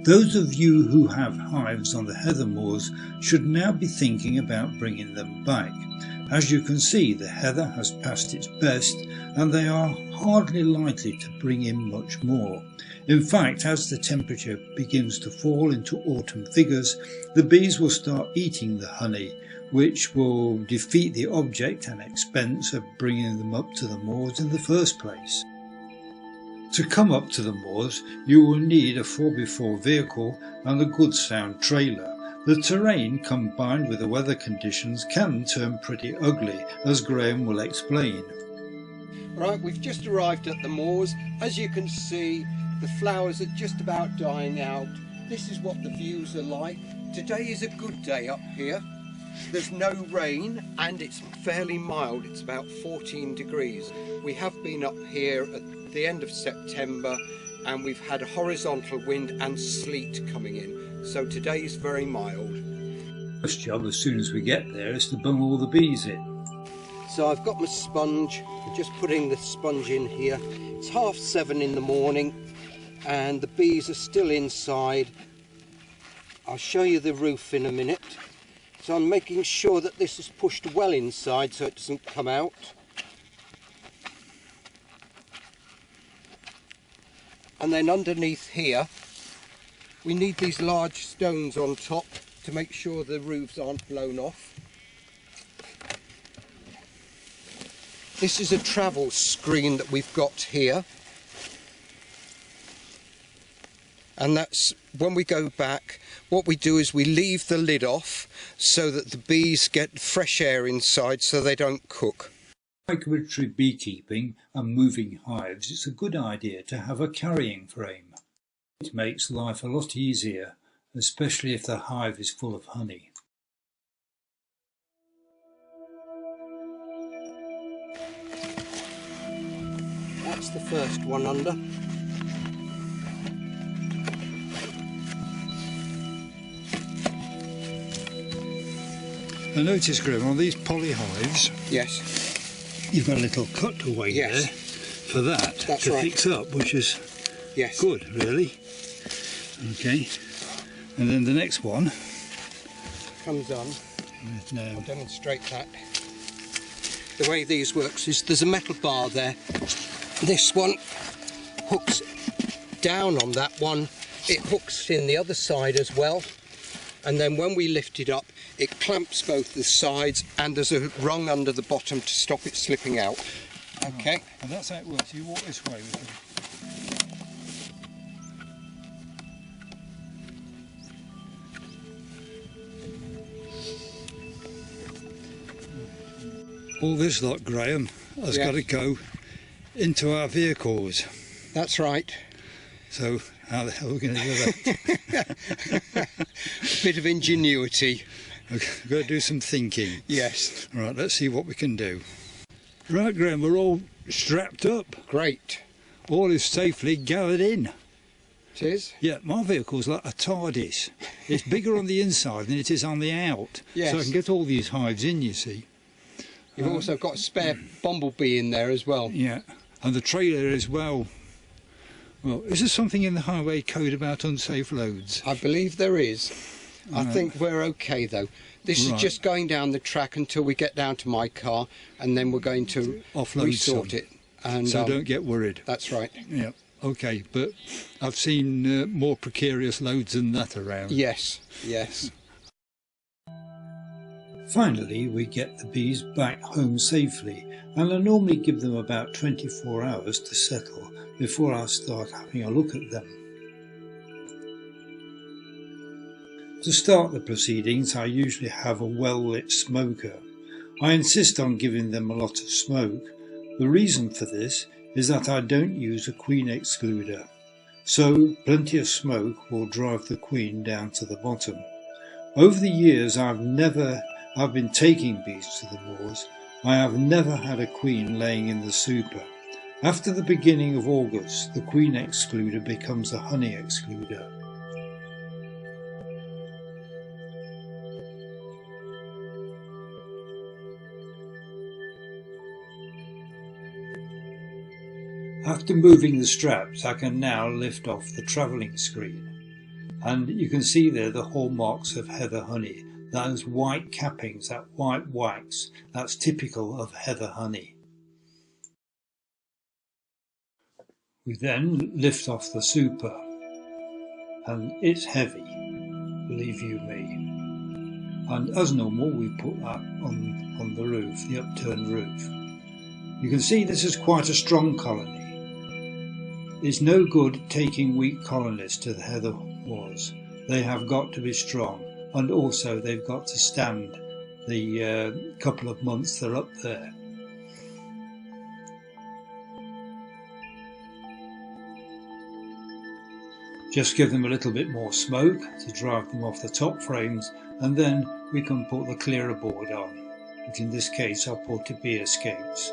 Those of you who have hives on the heather moors should now be thinking about bringing them back. As you can see, the heather has passed its best and they are hardly likely to bring in much more. In fact, as the temperature begins to fall into autumn figures, the bees will start eating the honey, which will defeat the object and expense of bringing them up to the moors in the first place. To come up to the moors, you will need a 4x4 vehicle and a good sound trailer. The terrain combined with the weather conditions can turn pretty ugly, as Graham will explain. Right, we've just arrived at the moors. As you can see, the flowers are just about dying out. This is what the views are like. Today is a good day up here. There's no rain and it's fairly mild. It's about 14 degrees. We have been up here at the end of September and we've had a horizontal wind and sleet coming in. So today is very mild. First job as soon as we get there is to bung all the bees in. So I've got my sponge. I'm just putting the sponge in here. It's 7:30 in the morning and the bees are still inside. I'll show you the roof in a minute. So I'm making sure that this is pushed well inside so it doesn't come out. And then underneath here, we need these large stones on top to make sure the roofs aren't blown off. This is a travel screen that we've got here. And that's when we go back, what we do is we leave the lid off so that the bees get fresh air inside so they don't cook. Like migratory beekeeping and moving hives, it's a good idea to have a carrying frame. It makes life a lot easier, especially if the hive is full of honey. That's the first one under. I noticed, Graham, on these poly hives, yes, you've got a little cutaway there for that to fix up, which is good, really. Okay, and then the next one comes on. No. I'll demonstrate that. The way these works is there's a metal bar there. This one hooks down on that one. It hooks in the other side as well. And then when we lift it up, it clamps both the sides and there's a rung under the bottom to stop it slipping out. Okay. And that's how it works. You walk this way with them. All this lot, Graham, has got to go into our vehicles. That's right. So how the hell are we going to do that? Bit of ingenuity. We've got to do some thinking. Yes. Right, let's see what we can do. Right, Graham, we're all strapped up. Great. All is safely gathered in. It is? Yeah, my vehicle's like a TARDIS. It's bigger on the inside than it is on the out. Yes. So I can get all these hives in, you see. You've also got a spare bumblebee in there as well. Yeah, and the trailer as well. Well, is there something in the highway code about unsafe loads? I believe there is. I think we're okay though. This is just going down the track until we get down to my car and then we're going to resort it. And so don't get worried. That's right. Yeah, okay, but I've seen more precarious loads than that around. Yes, yes. Finally, we get the bees back home safely, and I normally give them about 24 hours to settle before I start having a look at them. To start the proceedings, I usually have a well-lit smoker. I insist on giving them a lot of smoke. The reason for this is that I don't use a queen excluder, so plenty of smoke will drive the queen down to the bottom. Over the years I've been taking bees to the moors. I have never had a queen laying in the super. After the beginning of August, the queen excluder becomes a honey excluder. After moving the straps, I can now lift off the travelling screen. And you can see there the hallmarks of heather honey, those white cappings, that white wax, that's typical of heather honey. We then lift off the super, and it's heavy, believe you me. And as normal, we put that on the roof, the upturned roof. You can see this is quite a strong colony. It's no good taking weak colonies to the heather moors. They have got to be strong, and also they've got to stand the couple of months they're up there. Just give them a little bit more smoke to drive them off the top frames, and then we can put the clearer board on, which in this case are DerbyshireBKAs.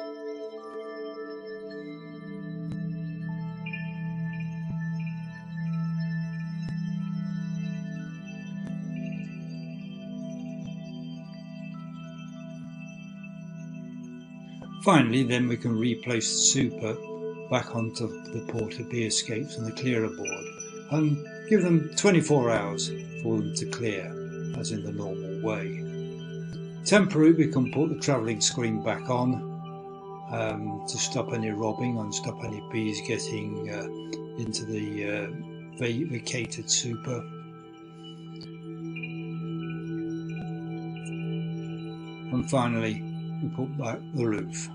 Finally, then we can replace the super back onto the DerbyshireBKAs and the clearer board, and give them 24 hours for them to clear, as in the normal way. Temporary, we can put the travelling screen back on to stop any robbing and stop any bees getting into the vacated super. And finally, we put back the roof.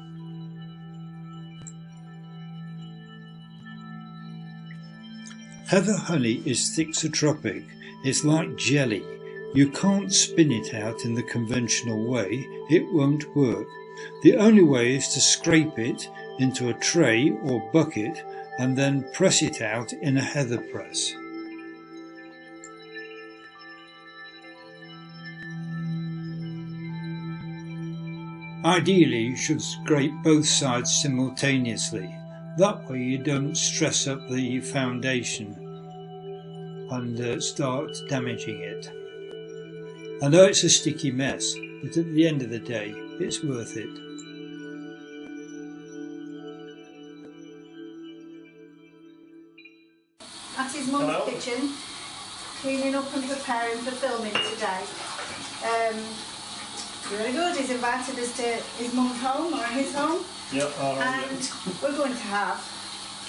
Heather honey is thixotropic. It's like jelly. You can't spin it out in the conventional way. It won't work. The only way is to scrape it into a tray or bucket and then press it out in a heather press. Ideally, you should scrape both sides simultaneously. That way you don't stress up the foundation and start damaging it. I know it's a sticky mess, but at the end of the day, it's worth it. At his mum's kitchen, cleaning up and preparing for filming today. Really good. He's invited us to his mum's home, or his home. Yep, and we're going to have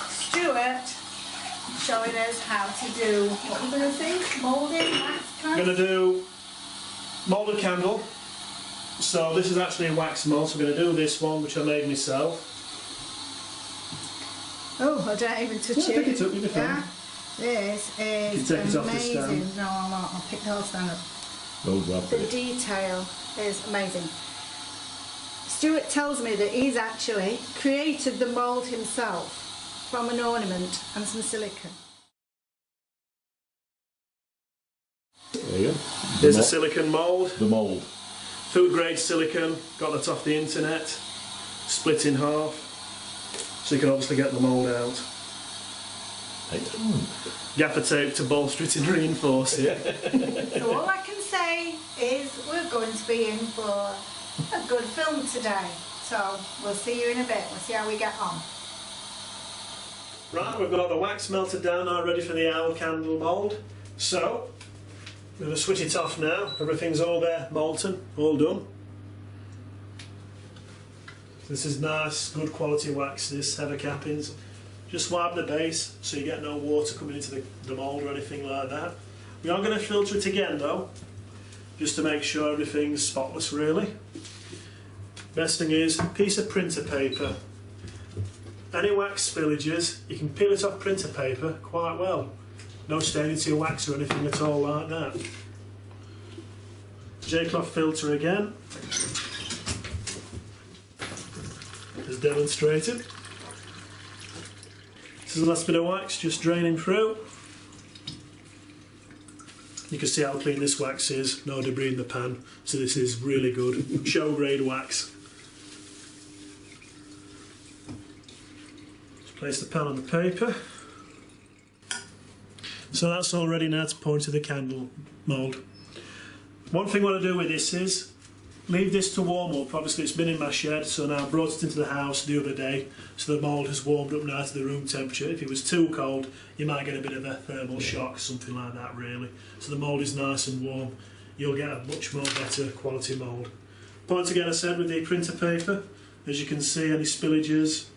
Stuart showing us how to do, what we're going to see, moulding, wax I'm going to do moulded candle. So this is actually a wax mould, so I'm going to do this one, which I made myself. Oh, I don't even touch it. Pick it up, you'll be fine. This is amazing. No, I'm not. I'll pick the whole stand up. The detail is amazing. Stuart tells me that he's actually created the mould himself from an ornament and some silicone. There you go. Here's a silicone mould. The mould. Food grade silicone, got that off the internet, split in half, so you can obviously get the mould out. Excellent. Gaffer tape to bolster it and reinforce it. So all I can say is we're going to be in for a good film today. So we'll see you in a bit. We'll see how we get on. Right, we've got the wax melted down now, ready for the owl candle mould. So, I'm going to switch it off now. Everything's all there, molten, all done. This is nice, good quality wax, this heather cappings. Just wipe the base so you get no water coming into the mould or anything like that. We are going to filter it again though, just to make sure everything's spotless really. Best thing is a piece of printer paper. Any wax spillages, you can peel it off printer paper quite well. No staining to your wax or anything at all like that. J-cloth filter again, as demonstrated. This is the last bit of wax just draining through. You can see how clean this wax is, no debris in the pan, so this is really good, show grade wax. Just place the pan on the paper. So that's all ready now to pour into the candle mould. One thing I want to do with this is, leave this to warm up. Obviously it's been in my shed, so now I brought it into the house the other day, so the mould has warmed up now to the room temperature. If it was too cold, you might get a bit of a thermal shock, something like that really. So the mould is nice and warm. You'll get a much more better quality mould. Once again, I said, with the printer paper, as you can see, any spillages.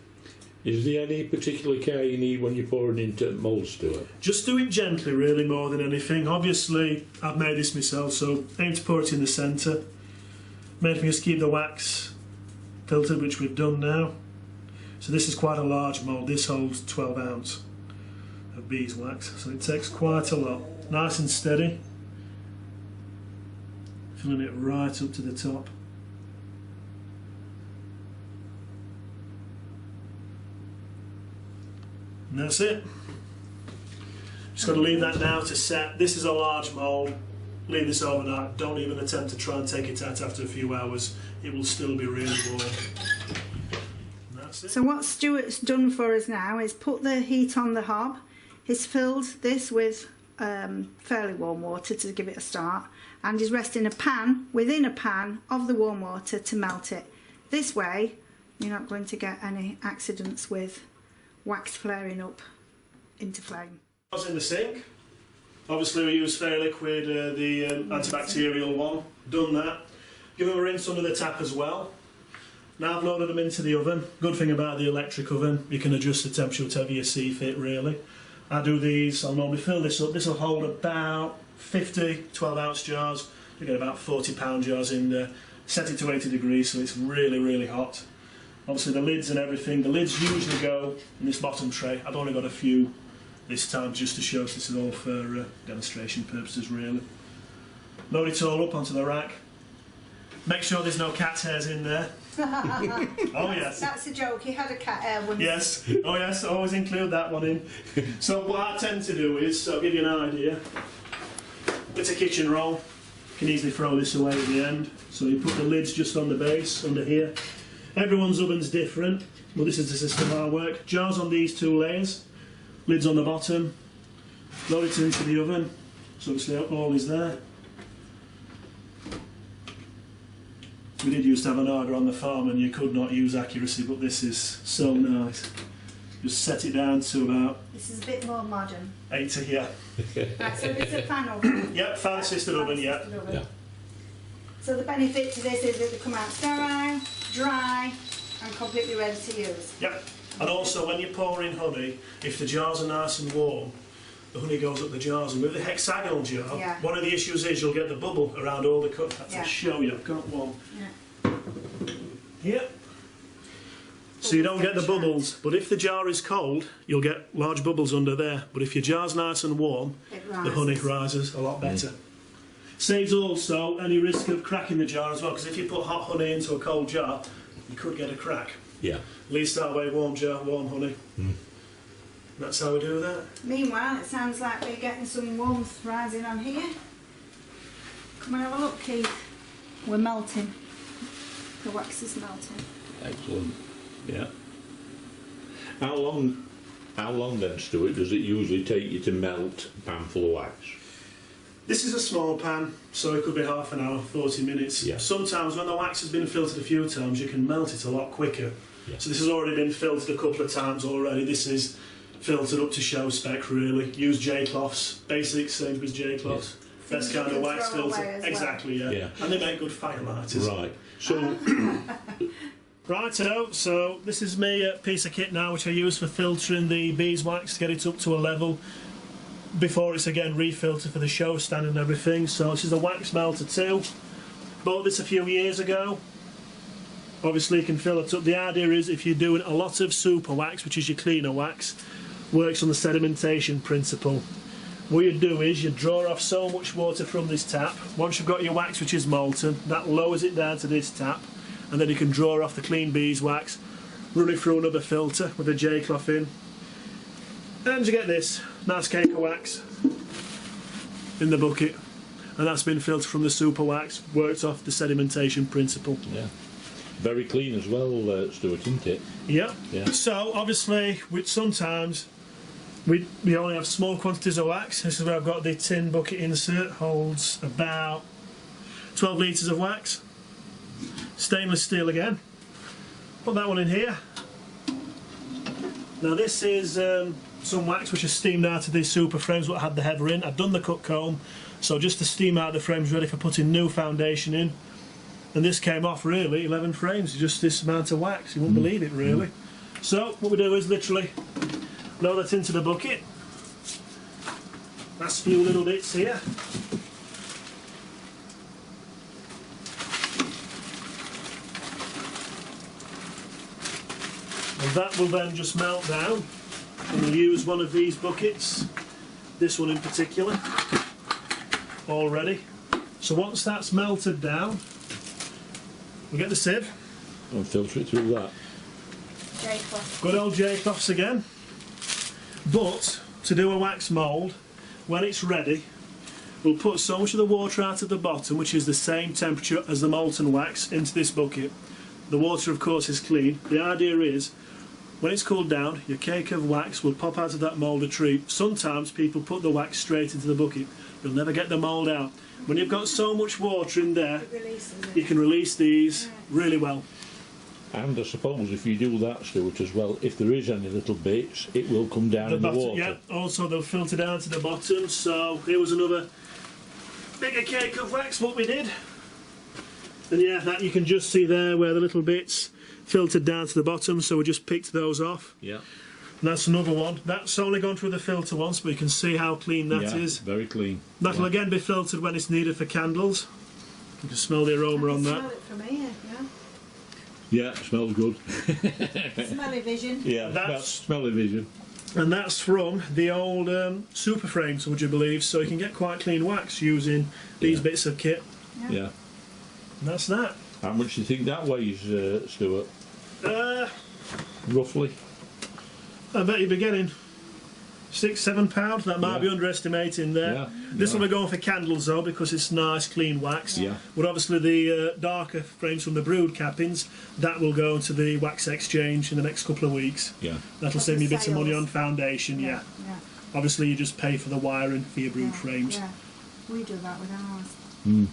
Is there any particular care you need when you're pouring into mould, Stuart? Just do it gently, really, more than anything. Obviously, I've made this myself, so aim to pour it in the centre. Main thing is keep the wax filtered, which we've done now. So this is quite a large mould. This holds 12 ounce of beeswax, so it takes quite a lot. Nice and steady. Filling it right up to the top. And that's it. Just got to leave that now to set. This is a large mould. Leave this overnight. Don't even attempt to try and take it out after a few hours. It will still be really warm. And that's it. So what Stuart's done for us now is put the heat on the hob. He's filled this with fairly warm water to give it a start, and he's resting a pan within a pan of the warm water to melt it. This way you're not going to get any accidents with wax flaring up into flame. In the sink. Obviously we use Fair Liquid, the antibacterial one. Done that. Give them a rinse under the tap as well. Now I've loaded them into the oven. Good thing about the electric oven, you can adjust the temperature whatever you see fit really. I do these, I'll normally fill this up. This will hold about 50 12 ounce jars. You get about 40 pound jars in there. Set it to 80 degrees so it's really, really hot. Obviously the lids and everything, the lids usually go in this bottom tray. I've only got a few this time just to show us this is all for demonstration purposes really. Load it all up onto the rack. Make sure there's no cat hairs in there. Oh yes. That's a joke, he had a cat hair once. Yes, oh yes, always include that one in. So what I tend to do is, so I'll give you an idea. It's a kitchen roll. You can easily throw this away at the end. So you put the lids just on the base, under here. Everyone's oven's different, but this is the system I work. Jars on these two layers, lids on the bottom, load it into the oven, so obviously all is there. We did used to have an order on the farm and you could not use accuracy, but this is so nice. Just set it down to about... This is a bit more modern. 80 here. Right, so this is a fan oven. Yep, fan assisted oven, yeah. Yeah. So the benefit to this is that they come out sterile, dry and completely ready to use. Yep. And also when you pour in honey, if the jars are nice and warm, the honey goes up the jars, and with the hexagonal jar, one of the issues is you'll get the bubble around all the cups. That's a show you, I've got one. Yep. So you don't get the bubbles, but if the jar is cold, you'll get large bubbles under there. But if your jar's nice and warm, the honey rises a lot better. Saves also any risk of cracking the jar as well, because if you put hot honey into a cold jar, you could get a crack. Yeah. At least that way, warm jar, warm honey. That's how we do that. Meanwhile, it sounds like we're getting some warmth rising on here. Come and have a look, Keith. We're melting. The wax is melting. Excellent. Yeah. How long then, Stuart, does it usually take you to melt a pan full of wax? This is a small pan, so it could be half an hour, 40 minutes. Yeah. Sometimes when the wax has been filtered a few times, you can melt it a lot quicker. Yeah. So this has already been filtered a couple of times already. This is filtered up to show spec really. Use J-cloths, basic Sainsbury's J-cloths. Yeah. Best kind of wax filter. Well. Exactly, yeah. And they make good fire lighters. Right. So Righto, so this is me a piece of kit now which I use for filtering the beeswax to get it up to a level before it's again refiltered for the show stand and everything. So this is a wax melter too. Bought this a few years ago. Obviously you can fill it up. The idea is if you're doing a lot of super wax, which is your cleaner wax, works on the sedimentation principle. What you do is you draw off so much water from this tap. Once you've got your wax which is molten, that lowers it down to this tap, and then you can draw off the clean beeswax, run it through another filter with a J-cloth in, and you get this nice cake of wax in the bucket, and that's been filtered from the super wax, worked off the sedimentation principle. yeah, very clean as well, Stuart, isn't it? Yeah. Yeah. So obviously, sometimes we only have small quantities of wax. This is where I've got the tin bucket insert. Holds about 12 litres of wax. Stainless steel again. Put that one in here. Now this is some wax which is steamed out of these super frames what had the heather in. I've done the cut comb, so just to steam out the frames ready for putting new foundation in. And this came off really 11 frames, just this amount of wax. You wouldn't believe it really. So what we do is literally load that into the bucket. Last few little bits here. And that will then just melt down. And we'll use one of these buckets, this one in particular, already. So once that's melted down, we'll get the sieve. And filter it through that. J-cloth. Good old J-cloths again. But to do a wax mould, when it's ready, we'll put so much of the water out of the bottom, which is the same temperature as the molten wax, into this bucket. The water, of course, is clean. The idea is, when it's cooled down, your cake of wax will pop out of that mould a treat. Sometimes people put the wax straight into the bucket. You'll never get the mould out. When you've got so much water in there, you can release these really well. And I suppose if you do that, Stuart, as well, if there is any little bits, it will come down in the water. Yeah, also they'll filter down to the bottom. So here was another bigger cake of wax, what we did. And yeah, that you can just see there where the little bits filtered down to the bottom, so we just picked those off. Yeah. And that's another one. That's only gone through the filter once, but you can see how clean that is. Very clean. That'll again be filtered when it's needed for candles. You can smell the aroma on that. Smell it from here, yeah. Yeah, it smells good. Smelly vision. Yeah, That's- smelly vision. And that's from the old super frames, would you believe? So you can get quite clean wax using these bits of kit. Yeah. And that's that. How much do you think that weighs, Stuart? Roughly? I bet you'd be getting £6–7. That might be underestimating there. Yeah, This will be going for candles though, because it's nice clean wax. Yeah. But obviously the darker frames from the brood cappings, that will go into the wax exchange in the next couple of weeks. Yeah. That'll save me a bit of money on foundation. Yeah. Yeah. Obviously you just pay for the wiring for your brood frames. Yeah. We do that with ours.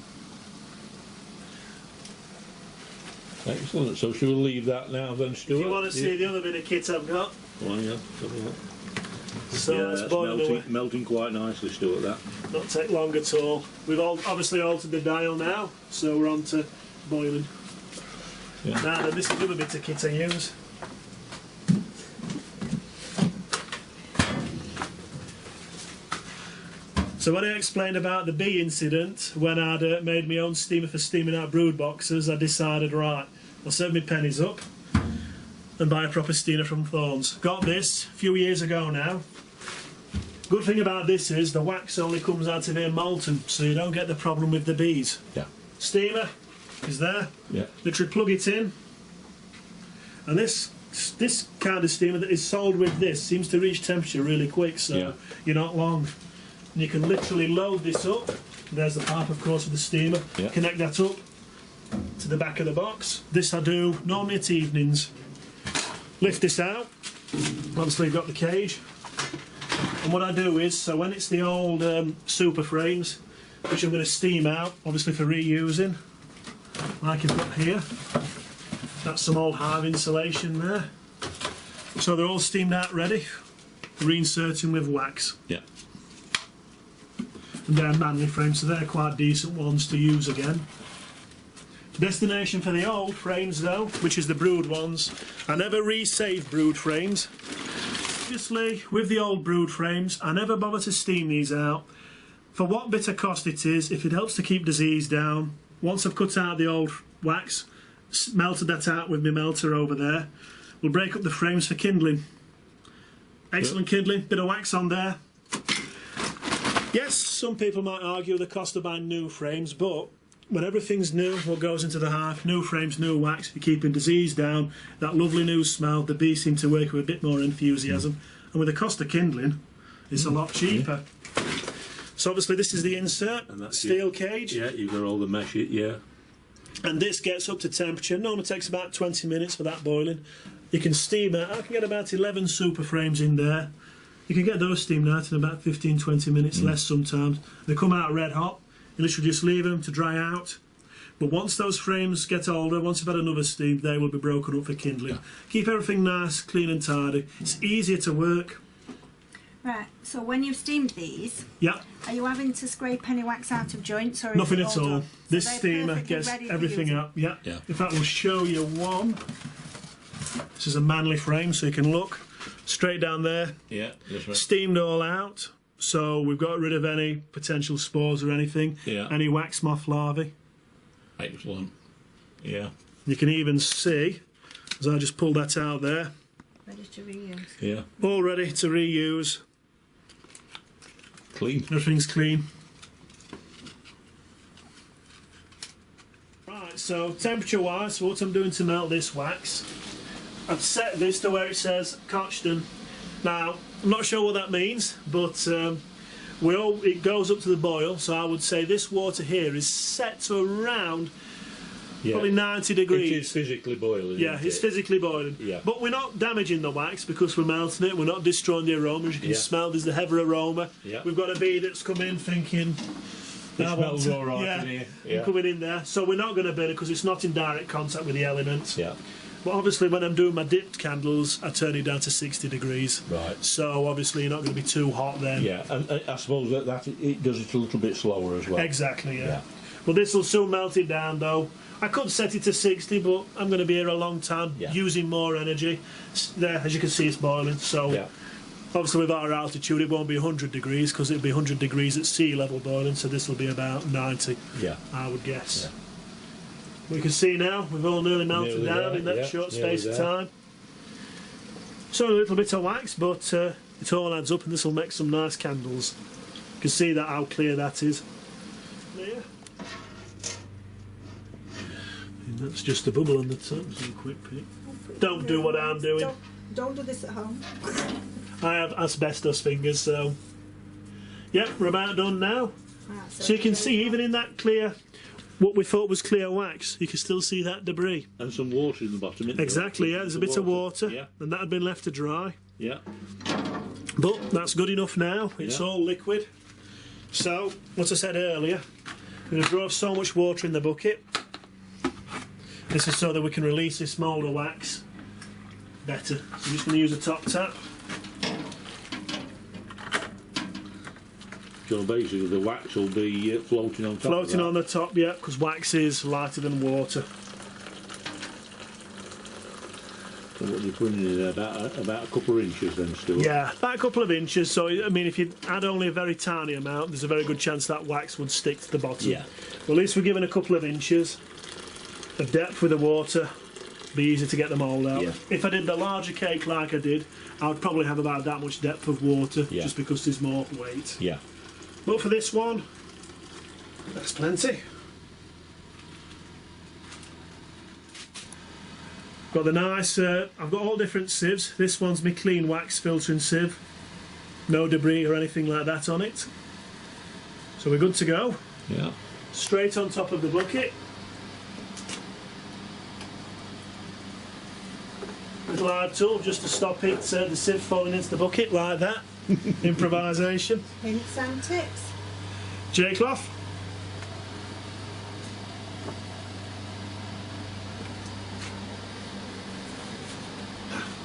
Excellent. So should we leave that now then, Stuart? If you want to see the other bit of kit I've got, Well, yeah. so Yeah, let's that's boil away. melting quite nicely, Stuart, that. Not take long at all. We've obviously altered the dial now, so we're on to boiling. Yeah. Now then, this is the other bit of kit I use. So when I explained about the bee incident, when I'd made my own steamer for steaming out brood boxes, I decided, right, I'll save my pennies up and buy a proper steamer from Thorns. Got this a few years ago now. Good thing about this is the wax only comes out of here molten, so you don't get the problem with the bees. Yeah. Steamer is there. Yeah. Literally plug it in, and this kind of steamer that is sold with this seems to reach temperature really quick, so you're not long. And you can literally load this up. There's the pipe, of course, with the steamer. Yeah. Connect that up to the back of the box. This I do normally at evenings. Lift this out. Obviously, you've got the cage. And what I do is, so when it's the old super frames, which I'm going to steam out, obviously for reusing, like you've got here. That's some old hive insulation there. So they're all steamed out ready. Reinserting with wax. Yeah. And they're manly frames, so they're quite decent ones to use again. Destination for the old frames though, which is the brood ones. I never resave brood frames. Obviously, with the old brood frames, I never bother to steam these out. For what bit of cost it is, if it helps to keep disease down, once I've cut out the old wax, melted that out with my melter over there, we'll break up the frames for kindling. Excellent kindling, bit of wax on there. Yes, some people might argue the cost of buying new frames, but when everything's new, what goes into the hive, new frames, new wax, you're keeping disease down, that lovely new smell, the bees seem to work with a bit more enthusiasm, and with the cost of kindling, it's a lot cheaper. So obviously this is the insert, And that's steel cage, Yeah, you've got all the mesh, yeah. and this gets up to temperature. Normally takes about 20 minutes for that boiling. You can steam it. I can get about 11 super frames in there. You can get those steamed out in about 15–20 minutes, less sometimes. They come out red hot. You literally just leave them to dry out. But once those frames get older, once you've had another steam, they will be broken up for kindling. Yeah. Keep everything nice, clean and tidy. It's easier to work. Right, so when you've steamed these, Yeah, are you having to scrape any wax out of joints or is nothing it at all all. done? This So they're steamer perfectly gets ready for everything using. out. Yeah. Yeah. In fact, we'll show you one. This is a manly frame, so you can look straight down there. Yeah, that's right. Steamed all out, so we've got rid of any potential spores or anything. Yeah. Any wax moth larvae. Excellent. Yeah. You can even see, as I just pulled that out there, Ready to reuse. Yeah. all ready to reuse. Clean. Everything's clean. Right, so temperature wise, what I'm doing to melt this wax, I've set this to where it says Coxton. Now, I'm not sure what that means, but it goes up to the boil, so I would say this water here is set to around probably 90 degrees. It is physically boiling. Yeah, isn't it's it? physically boiling. Yeah. But we're not damaging the wax because we're melting it. We're not destroying the aroma. As you can smell, there's the heavy aroma. Yeah. We've got a bee that's come in thinking, It I want smells to- all right yeah, in here. I'm Yeah. coming in there. So we're not going to burn it because it's not in direct contact with the elements. Yeah. But obviously when I'm doing my dipped candles, I turn it down to 60 degrees. Right. So obviously you're not going to be too hot then. Yeah, and I suppose that it does it a little bit slower as well. Exactly, yeah. Yeah. Well, this will soon melt it down though. I could set it to 60, but I'm going to be here a long time, Yeah. using more energy. There, as you can see, it's boiling. So Yeah. obviously with our altitude, it won't be 100 degrees because it'll be 100 degrees at sea level boiling. So this will be about 90, Yeah. I would guess. Yeah. We can see now we've all nearly melted Nearly down there, in that yeah, short nearly space of there. time. So a little bit of wax, but it all adds up, and this will make some nice candles. You can see that how clear that is. There. And that's just a bubble on the top. So a quick pick. Don't do what I'm doing. Don't do this at home. I have asbestos fingers, so yep, we're about done now. Right, So you can see even in that clear, what we thought was clear wax, you can still see that debris. And some water in the bottom. isn't there? Exactly, yeah, there's a bit of water, Yeah. and that had been left to dry. Yeah. But that's good enough now, it's Yeah. all liquid. So, what I said earlier, we're going to draw so much water in the bucket. This is so that we can release this moulder wax better. So I'm just going to use a top tap. So basically the wax will be floating on top Floating of that. on the top, yeah, because wax is lighter than water. So what you're putting in there, about a couple of inches then, Stuart? Yeah, about a couple of inches. So, I mean, if you add only a very tiny amount, there's a very good chance that wax would stick to the bottom. Yeah. Well, at least we're given a couple of inches of depth with the water. Be easy to get the mould out. Yeah. If I did the larger cake like I did, I would probably have about that much depth of water, Yeah. just because there's more weight. Yeah. But for this one, that's plenty. Got the nice, I've got all different sieves. This one's my clean wax filtering sieve. No debris or anything like that on it. So we're good to go. Yeah. Straight on top of the bucket. Little hard tool just to stop it, the sieve falling into the bucket like that. Improvisation. Hints and tips. J-cloth.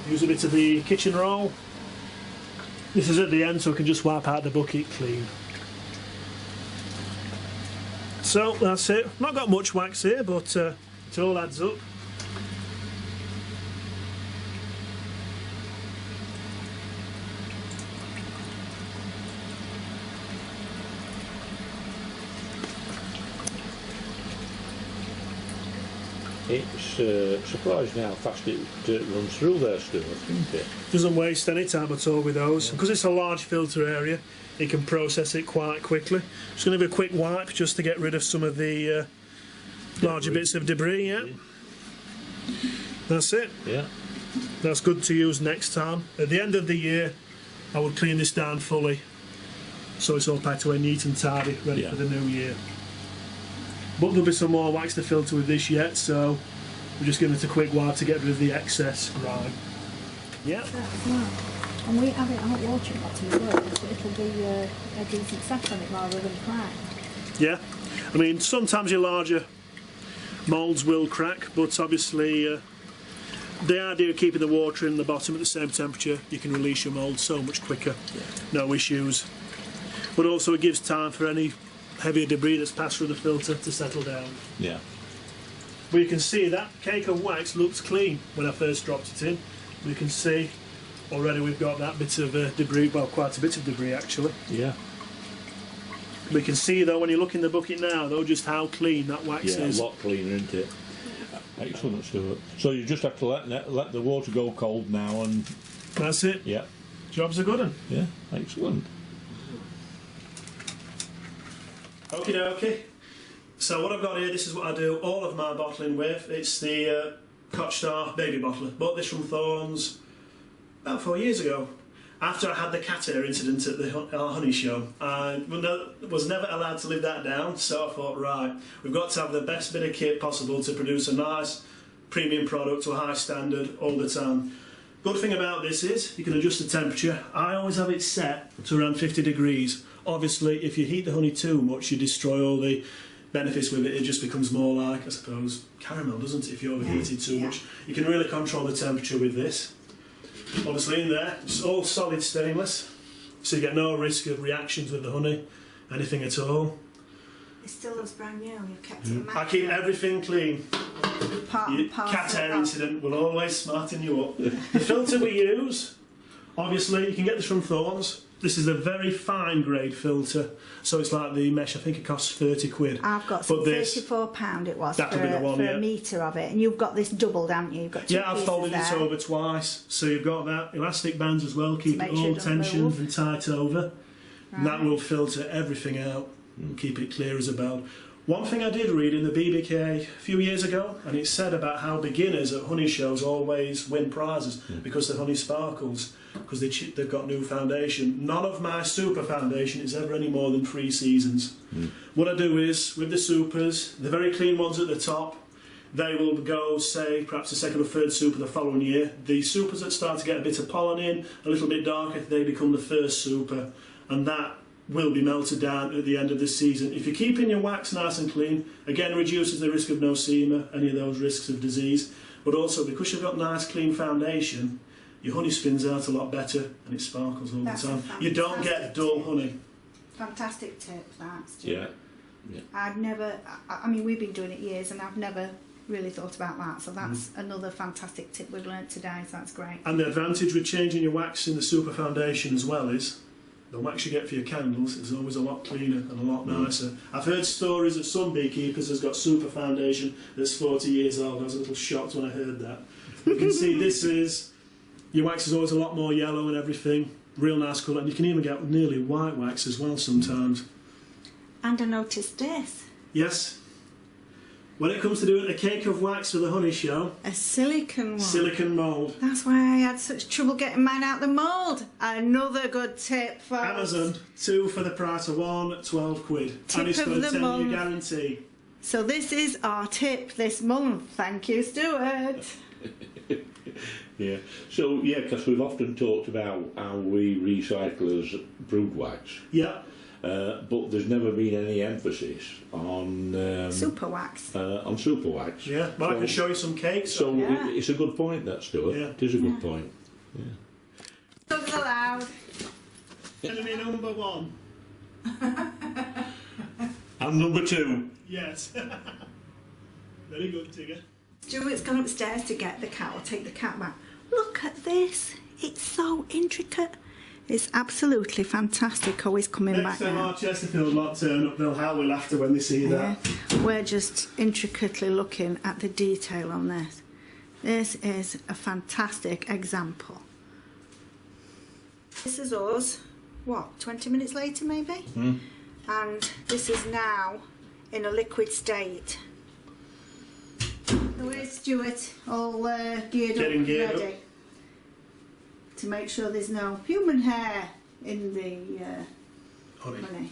Use a bit of the kitchen roll. This is at the end so I can just wipe out the bucket clean. So that's it. Not got much wax here, but it all adds up. It's surprising how fast it runs through there, Stuart, isn't it? Doesn't waste any time at all with those. Because it's a large filter area, it can process it quite quickly. Just going to give a quick wipe just to get rid of some of the larger bits of debris, yeah. That's it. Yeah. That's good to use next time. At the end of the year, I would clean this down fully, so it's all packed away neat and tidy, ready for the new year. But there'll be some more wax to filter with this yet, so we're just giving it a quick wipe to get rid of the excess grime. Yeah. That's right. And we have it hot water bottom as well, so it'll be a decent set on it rather than primed. Yeah. I mean, sometimes your larger Moulds will crack, but obviously the idea of keeping the water in the bottom at the same temperature, you can release your mould so much quicker, no issues. But also it gives time for any heavier debris that's passed through the filter to settle down. Yeah. But you can see that cake of wax looks clean when I first dropped it in. We can see already we've got that bit of debris, well, quite a bit of debris actually. Yeah. We can see though when you look in the bucket now though just how clean that wax is. Yeah, a lot cleaner, isn't it? Excellent, Stuart. So you just have to let the water go cold now, and that's it. Yeah. Job's a good one. Yeah, excellent. Okie dokie. So what I've got here, this is what I do all of my bottling with. It's the Kochstar baby bottler. Bought this from Thorns about 4 years ago. After I had the cat hair incident at the honey show, I was never allowed to live that down, so I thought, right, we've got to have the best bit of kit possible to produce a nice premium product to a high standard all the time. Good thing about this is you can adjust the temperature. I always have it set to around 50 degrees. Obviously, if you heat the honey too much, you destroy all the benefits with it. It just becomes more like, I suppose, caramel, doesn't it, if you overheat it too much. You can really control the temperature with this. Obviously in there, it's all solid stainless, so you get no risk of reactions with the honey, anything at all. It still looks brand new, you've kept it I keep everything clean. Your cat hair incident will always smarten you up. The filter we use, obviously you can get this from Thorns. This is a very fine grade filter, so it's like the mesh. I think it costs 30 quid. I've got some £34 it was for a metre of it, and you've got this doubled, haven't you? You've got two I've folded it over twice, so you've got that elastic bands as well, keep it all tensioned and tight over. Right. And that will filter everything out and keep it clear as a bell. One thing I did read in the BBKA a few years ago, and it said about how beginners at honey shows always win prizes because the honey sparkles, because they've got new foundation. None of my super foundation is ever any more than 3 seasons. What I do is, with the supers, the very clean ones at the top, they will go, say, perhaps a second or third super the following year. The supers that start to get a bit of pollen in, a little bit darker, they become the first super, and that will be melted down at the end of the season. If you're keeping your wax nice and clean, again reduces the risk of nosema, any of those risks of disease, but also because you've got nice clean foundation, your honey spins out a lot better and it sparkles all the time. You don't get dull honey. Fantastic tip, that, Yeah. I'd never, I mean we've been doing it years and I've never really thought about that, so that's another fantastic tip we've learnt today, so that's great. And the advantage with changing your wax in the super foundation as well is the wax you get for your candles is always a lot cleaner and a lot nicer. I've heard stories of some beekeepers has got super foundation that's 40 years old. I was a little shocked when I heard that. You can see this is, your wax is always a lot more yellow and everything, real nice colour, and you can even get nearly white wax as well sometimes. And I noticed this. Yes. When it comes to doing a cake of wax for the honey show, a silicone one. Silicone mould. That's why I had such trouble getting mine out the mould. Another good tip, folks. Amazon, 2 for the price of 1, 12 quid. Tip and it's got a of the 10-year month. guarantee. So this is our tip this month. Thank you, Stuart. Yeah. So yeah, because we've often talked about how we recycle as brood wax. Yeah. But there's never been any emphasis on super wax. On super wax. Yeah, well, so I can show you some cakes. So it's a good point, that, Stuart. Yeah. It is a good point. Yeah. Dogs allowed. Enemy number 1. And number 2. Yes. Very good, Tigger. Stuart's gone upstairs to get the cat, or take the cat back. Look at this. It's so intricate. It's absolutely fantastic always coming back now. Next time our Chesterfield lot turn up, they'll howl with laughter when they see that. We're just intricately looking at the detail on this. This is a fantastic example. This is us, what, 20 minutes later maybe? And this is now in a liquid state. So here's Stuart all geared up and ready. To make sure there's no human hair in the honey.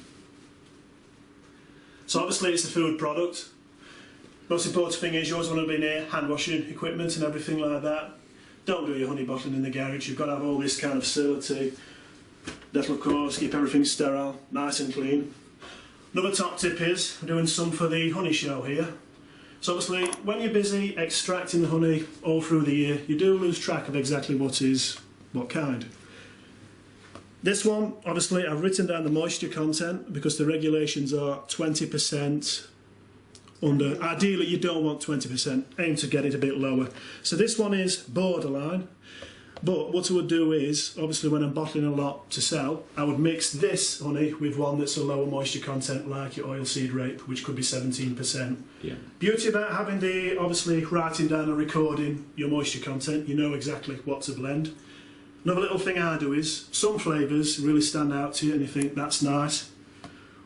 So obviously it's a food product. Most important thing is you always want to be near hand washing equipment and everything like that. Don't do your honey bottling in the garage. You've got to have all this kind of facility. That'll of course keep everything sterile, nice and clean. Another top tip is we're doing some for the honey show here. So obviously, when you're busy extracting the honey all through the year, you do lose track of exactly what is what kind. This one, obviously, I've written down the moisture content because the regulations are 20% under. Ideally, you don't want 20%. Aim to get it a bit lower. So this one is borderline. But what I would do is, obviously when I'm bottling a lot to sell, I would mix this honey with one that's a lower moisture content, like your oilseed rape, which could be 17%. Yeah. Beauty about having the, obviously, writing down and recording your moisture content, you know exactly what to blend. Another little thing I do is, some flavours really stand out to you and you think that's nice.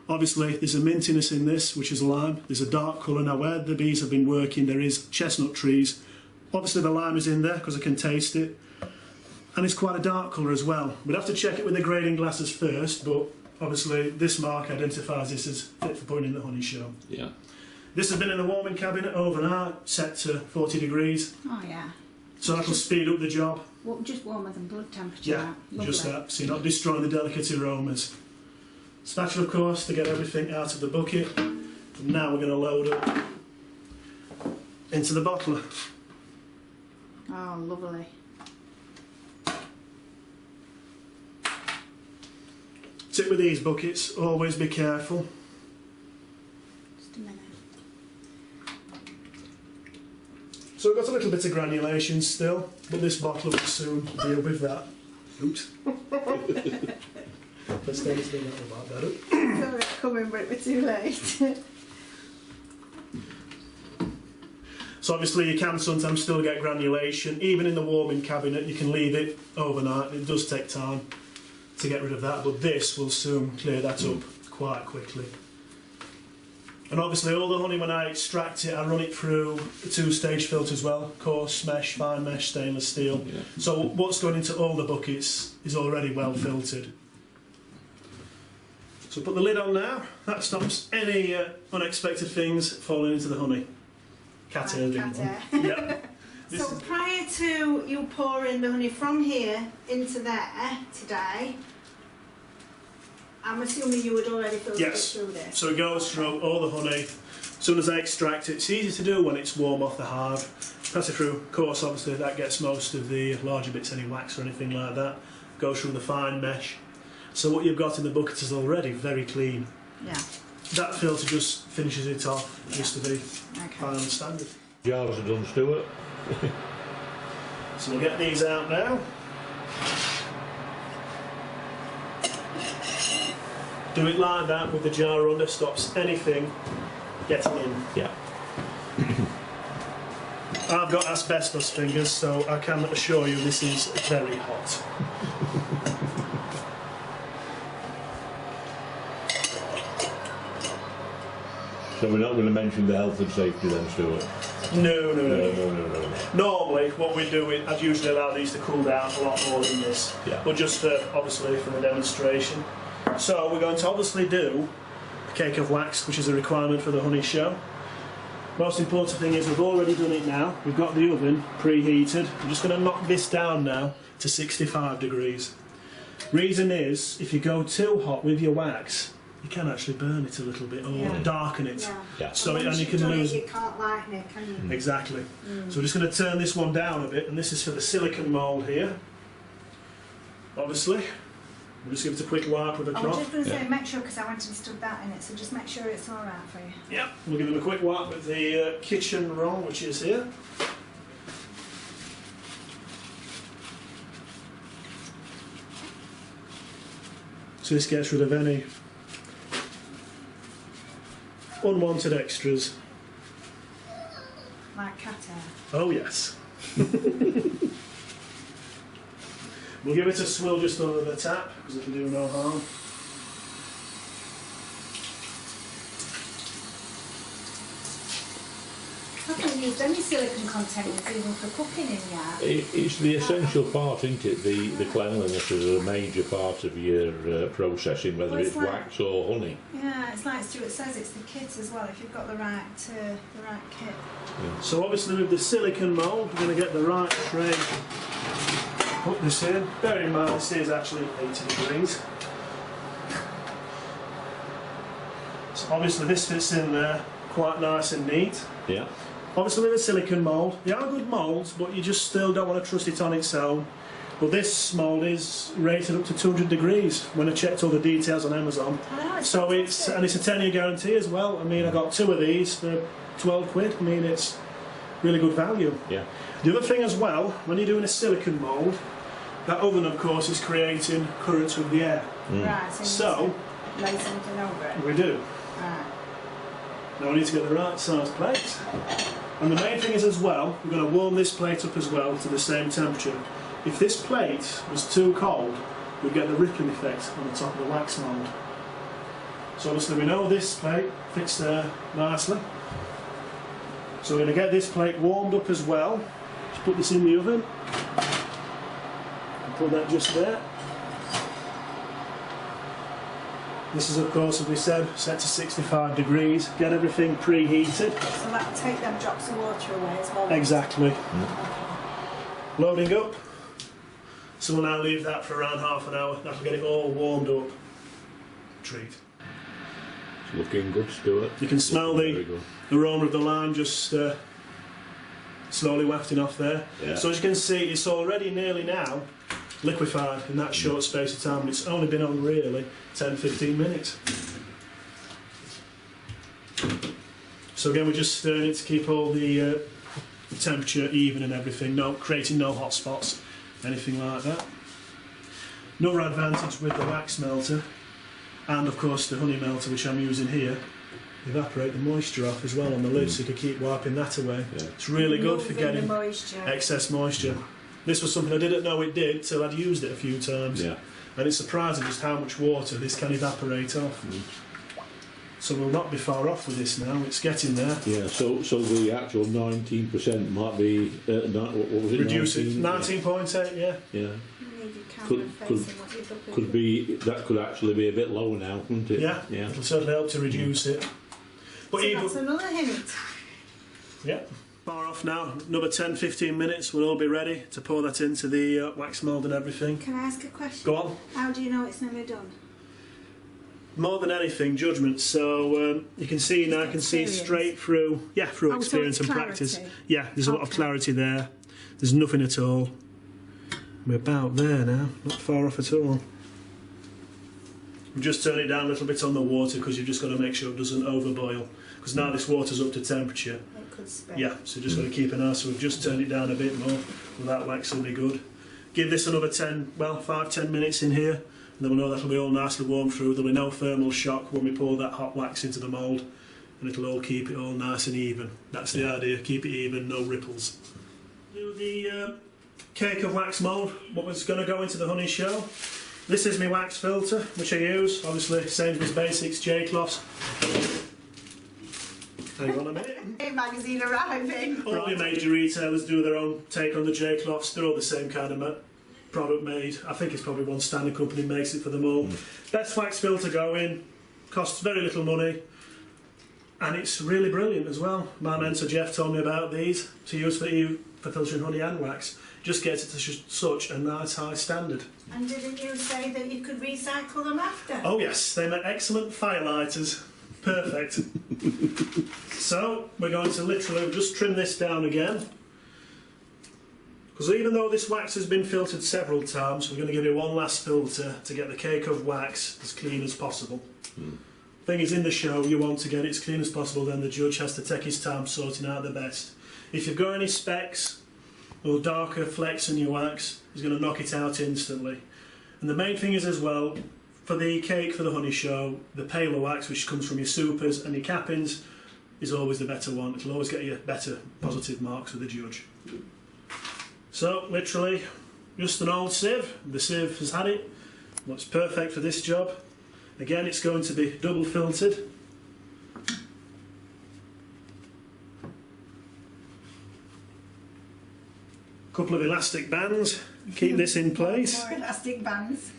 Obviously there's a mintiness in this, which is lime. There's a dark colour. Now where the bees have been working, there is chestnut trees. Obviously the lime is in there because I can taste it. And it's quite a dark colour as well. We'd have to check it with the grading glasses first, but obviously this mark identifies this as fit for putting in the honey show. Yeah. This has been in a warming cabinet overnight, set to 40 degrees. Oh yeah. So that'll speed up the job. Well, just warmer than blood temperature. Yeah, just that, so you're not destroying the delicate aromas. Spatula, of course, to get everything out of the bucket. And now we're going to load up into the bottler. Oh, lovely. Tip with these buckets, always be careful. Just a minute. So we've got a little bit of granulation still, but this bottle will soon deal with that. Oops. Let's stay still a little bit better. Sorry, coming, but we're too late. So obviously you can sometimes still get granulation, even in the warming cabinet. You can leave it overnight. It does take time to get rid of that, but this will soon clear that up quite quickly. And obviously all the honey, when I extract it, I run it through a 2-stage filter as well, coarse mesh, fine mesh, stainless steel. Yeah. So what's going into all the buckets is already well filtered. So put the lid on now. That stops any unexpected things falling into the honey. Cat hair. Yeah. So prior to you pouring the honey from here into there today, I'm assuming you would already filter it through this. So it goes through all the honey. As soon as I extract it, it's easy to do when it's warm off the hive. Pass it through. Of course, obviously that gets most of the larger bits, any wax or anything like that. Goes through the fine mesh. So what you've got in the bucket is already very clean. Yeah. That filter just finishes it off, just to be fine and standard. Jars are done, Stuart. So we'll get these out now. Do it like that with the jar under, stops anything getting in. Yeah. I've got asbestos fingers, so I can assure you this is very hot. So we're not going to mention the health and safety then, Stuart? No. No. Normally, what we do is I'd usually allow these to cool down a lot more than this, but just obviously for the demonstration. So we're going to obviously do a cake of wax, which is a requirement for the honey show. Most important thing is we've already done it now. We've got the oven preheated. I'm just going to knock this down now to 65 degrees. Reason is, if you go too hot with your wax, you can actually burn it a little bit or darken it. Yeah. So and you can lose. You can't lighten it, can you? Exactly. So we're just going to turn this one down a bit, and this is for the silicone mould here. Obviously, we'll just give it a quick wipe with a cloth. I was just going to say, make sure, because I went and stood that in it, so just make sure it's all right for you. Yeah, we'll give them a quick wipe with the kitchen roll, which is here. So this gets rid of any unwanted extras. Like cat hair. Oh yes. We'll give it a swill just over the tap, because it'll do no harm. I haven't used any silicone containers even for cooking in yet. It's the essential part, isn't it? The cleanliness is a major part of your processing, whether it's like, wax or honey. Yeah, it's like Stuart says, it's the kit as well, if you've got the right kit. Yeah. So obviously with the silicone mould, we're going to get the right tray. Put this in. Bear in mind this is actually 80 degrees. So obviously this fits in there quite nice and neat. Yeah. Obviously with a silicone mould, they are good moulds, but you just still don't want to trust it on its own. But this mould is rated up to 200 degrees when I checked all the details on Amazon. Oh, So it's a 10-year guarantee as well. I mean, I got 2 of these for 12 quid. I mean, it's really good value. Yeah. The other thing as well, when you're doing a silicone mould, that oven of course is creating currents with the air. Right, So you lay something over it. we do. Right. Now we need to get the right size plate. And the main thing is as well, we're going to warm this plate up as well to the same temperature. If this plate was too cold, we'd get the rippling effect on the top of the wax mould. So obviously we know this plate fits there nicely. So we're going to get this plate warmed up as well. Just put this in the oven. And put that just there. This is of course, as we said, set to 65 degrees. Get everything preheated. So that'll take them drops of water away as well. Exactly. Okay. Loading up. So we'll now leave that for around half an hour. That'll get it all warmed up. Treat. It's looking good, Stuart. You can smell Very the good. aroma of the lime just slowly wafting off there. Yeah. So as you can see, it's already nearly now liquefied in that short space of time, and it's only been on really 10-15 minutes. So again, we're just stirring it to keep all the temperature even and everything, creating no hot spots, anything like that. Another advantage with the wax melter, and of course the honey melter which I'm using here, evaporate the moisture off as well on the lid, so you can keep wiping that away. Yeah. It's really good for Removing getting the moisture. excess moisture. This was something I didn't know it did till I'd used it a few times. Yeah. And it's surprising just how much water this can evaporate off. So we'll not be far off with this now, it's getting there. Yeah, so the actual 19% might be, what was it? Reduce it, 19? 19.8, yeah. Yeah. You need your camera Could- facing what you're looking Could be, that could actually be a bit lower now, couldn't it? Yeah, Yeah. it'll certainly help to reduce it. But So even, that's another hint. yeah, far off now, another 10-15 minutes, we'll all be ready to pour that into the wax mould and everything. Can I ask a question? Go on. How do you know it's nearly done? More than anything, judgment. So you can see now, I can see Experience. straight through, yeah, through Oh, so experience it's and practice. clarity. Yeah, there's a lot of Okay. clarity there. There's nothing at all. We're about there now, not far off at all. We've just turned it down a little bit on the water because you've just got to make sure it doesn't overboil. Because now this water's up to temperature. It could spill. Yeah, so just got to keep an eye. So we've just turned it down a bit more. Well, that wax will be good. Give this another 5-10 minutes in here, and then we'll know that'll be all nicely warm through. There'll be no thermal shock when we pour that hot wax into the mould, and it'll all keep it all nice and even. That's the idea, keep it even, no ripples. Do the cake of wax mould, what was going to go into the honey show. This is my wax filter, which I use, obviously Sainsbury's Basics J-cloths. Hang on a minute. A magazine arriving. All your major retailers do their own take on the J-cloths. They're all the same kind of product made. I think it's probably one standard company makes it for them all. Best wax filter going, costs very little money, and it's really brilliant as well. My mentor Jeff told me about these to use for filtering honey and wax. Just gets it to such a nice high standard. And didn't you say that you could recycle them after? Oh yes, they make excellent firelighters. Perfect. So we're going to literally just trim this down again, because even though this wax has been filtered several times, we're going to give it one last filter to get the cake of wax as clean as possible. Thing is, in the show you want to get it as clean as possible, then the judge has to take his time sorting out the best. If you've got any specks or darker flecks in your wax, he's going to knock it out instantly. And the main thing is as well, for the cake for the honey show, the paler wax, which comes from your supers and your cappings, is always the better one. It'll always get you better positive marks with the judge. So literally just an old sieve. The sieve has had it. Looks perfect for this job. Again, it's going to be double filtered. Couple of elastic bands, keep this in place. More elastic bands.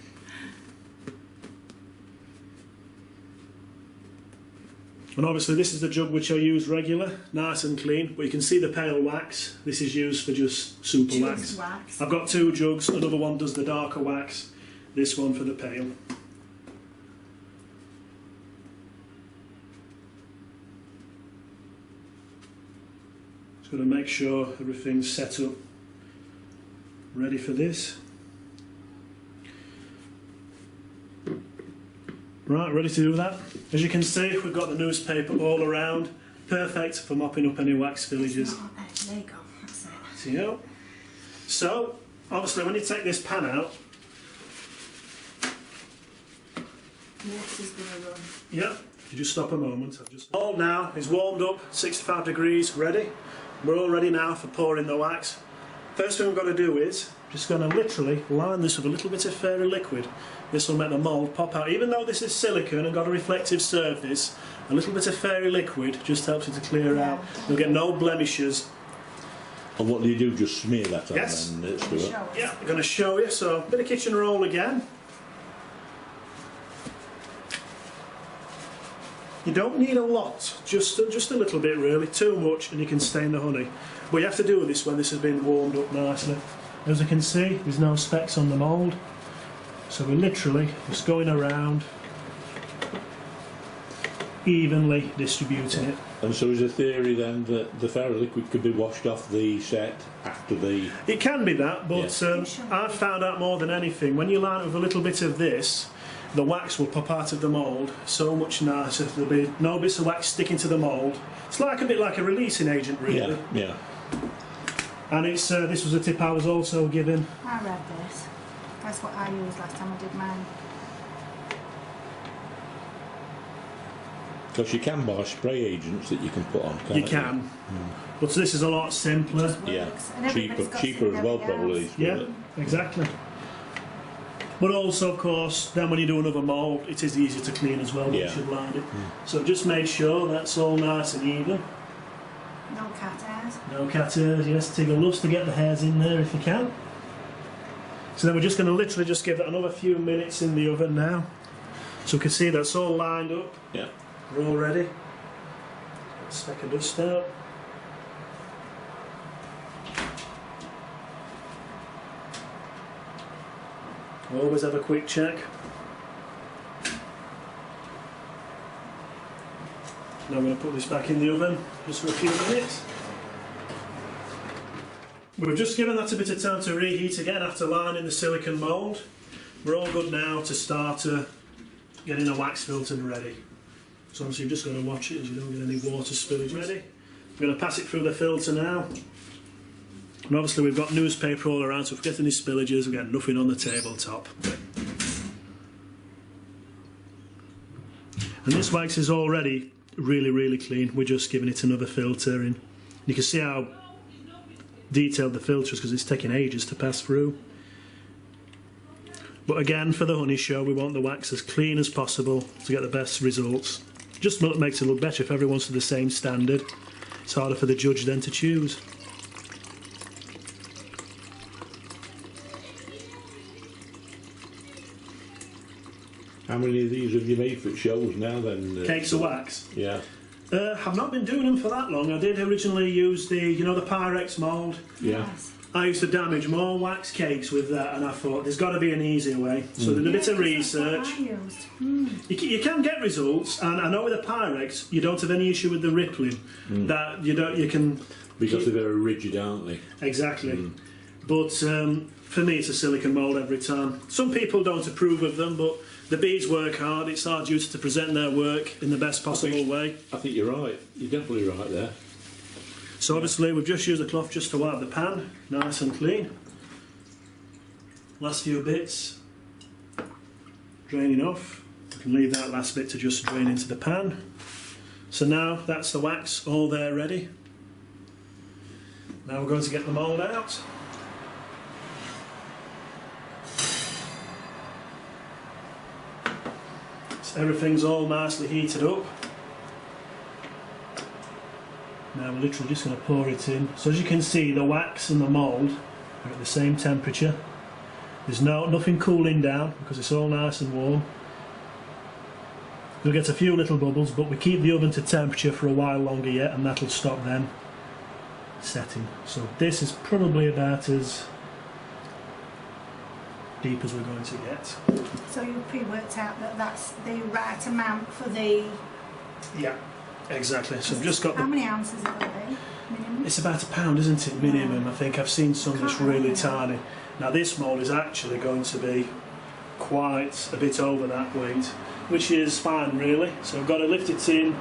And obviously this is the jug which I use regular, nice and clean, but you can see the pale wax. This is used for just super wax. I've got 2 jugs, another one does the darker wax, this one for the pale. Just got to make sure everything's set up ready for this. Right, ready to do that. As you can see, we've got the newspaper all around. Perfect for mopping up any wax spillages. There you go, that's it. So, you know. So, obviously when you take this pan out, water's going to run. yeah, you just stop a moment. All now is warmed up, 65 degrees, ready. We're all ready now for pouring the wax. First thing we've got to do is, just going to literally line this with a little bit of fairy liquid. This will make the mould pop out. Even though this is silicone and got a reflective surface, a little bit of fairy liquid just helps it to clear out. You'll get no blemishes. And what do you do? Just smear that on Yes. and let's do it. Yeah, I'm going to show you. So, a bit of kitchen roll again. You don't need a lot, just a little bit really. Too much and you can stain the honey. But you have to do this when this has been warmed up nicely. As you can see, there's no specks on the mould. So we're literally just going around, evenly distributing it. And so is a theory then that the fairy liquid could be washed off the set after the... It can be that, but I've found out more than anything, when you line it with a little bit of this, the wax will pop out of the mould so much nicer. There'll be no bits of wax sticking to the mould. It's like a bit like a releasing agent, really. Yeah, yeah. And it's this was a tip I was also given. I read this. That's what I used last time I did mine. Because you can buy spray agents that you can put on, can't you? You can. But this is a lot simpler. Yeah, And everybody's got cheaper as well something probably. else. Yeah, exactly. But also, of course, then when you do another mould, it is easier to clean as well once you've lined it. So just make sure that's all nice and even. No cat hairs. No cat hairs, yes. Tigger loves to get the hairs in there if you can. So then we're just going to literally just give it another few minutes in the oven now. So we can see that's all lined up. Yeah. We're all ready. Speck of dust out. Always have a quick check. Now I'm going to put this back in the oven just for a few minutes. We've just given that a bit of time to reheat again after lining the silicone mould. We're all good now to start getting the wax filtered ready. So obviously you've just got to watch it as you don't get any water spillage. Ready? We're going to pass it through the filter now. And obviously we've got newspaper all around, so if we get any spillages, we get nothing on the tabletop. And this wax is already really clean. We're just giving it another filter in. You can see how detailed the filter is because it's taking ages to pass through. But again, for the honey show, we want the wax as clean as possible to get the best results. Just makes it look better if everyone's to the same standard. It's harder for the judge then to choose. How many of these have you made for shows now then? Cakes of wax? Yeah. I've not been doing them for that long. I did originally use the, you know, the Pyrex mould. Yeah. Yes. I used to damage more wax cakes with that, and I thought there's got to be an easier way. So I did a bit of research. That's what I used. You can get results, and I know with the Pyrex you don't have any issue with the rippling. That you can Because they're very rigid, aren't they? exactly. But for me, it's a silicone mould every time. Some people don't approve of them, but the beads work hard. It's our duty to present their work in the best possible way. I think you're right. You're definitely right there. So obviously we've just used a cloth just to wipe the pan, nice and clean. Last few bits draining off. You can leave that last bit to just drain into the pan. So now that's the wax all there ready. Now we're going to get the mould out. So everything's all nicely heated up. Now we're literally just going to pour it in. So as you can see, the wax and the mould are at the same temperature. There's nothing cooling down because it's all nice and warm. You'll get a few little bubbles, but we keep the oven to temperature for a while longer yet, and that'll stop them setting. So this is probably about as deep as we're going to get. So you pre-worked out that that's the right amount for the... Yeah. Exactly. So I've just got. How many ounces are they? Minimum? It's about £1, isn't it? Minimum. I think I've seen some that's really tiny. Now this mould is actually going to be quite a bit over that weight, which is fine really. So I've got to lift it in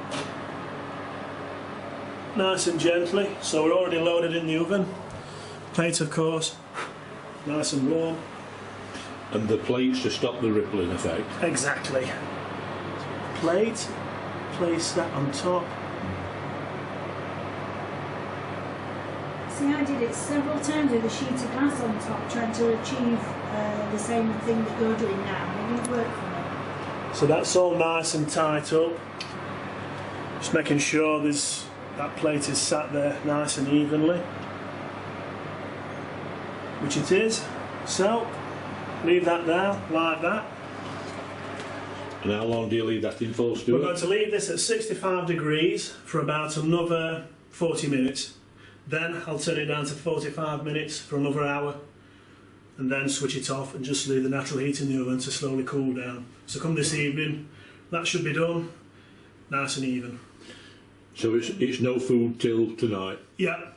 nice and gently. So we're already loaded in the oven. Plate of course, nice and warm. And the plates to stop the rippling effect. Exactly. Plate, place that on top. See, I did it several times with a sheet of glass on top, trying to achieve the same thing that you're doing now, and it didn't work for me. So that's all nice and tight up. Just making sure that plate is sat there nice and evenly, which it is. So leave that there like that. And how long do you leave that in for, Stuart? We're going to leave this at 65 degrees for about another 40 minutes. Then I'll turn it down to 45 minutes for another hour, and then switch it off and just leave the natural heat in the oven to slowly cool down. So come this evening, that should be done, nice and even. So it's no food till tonight? Yeah.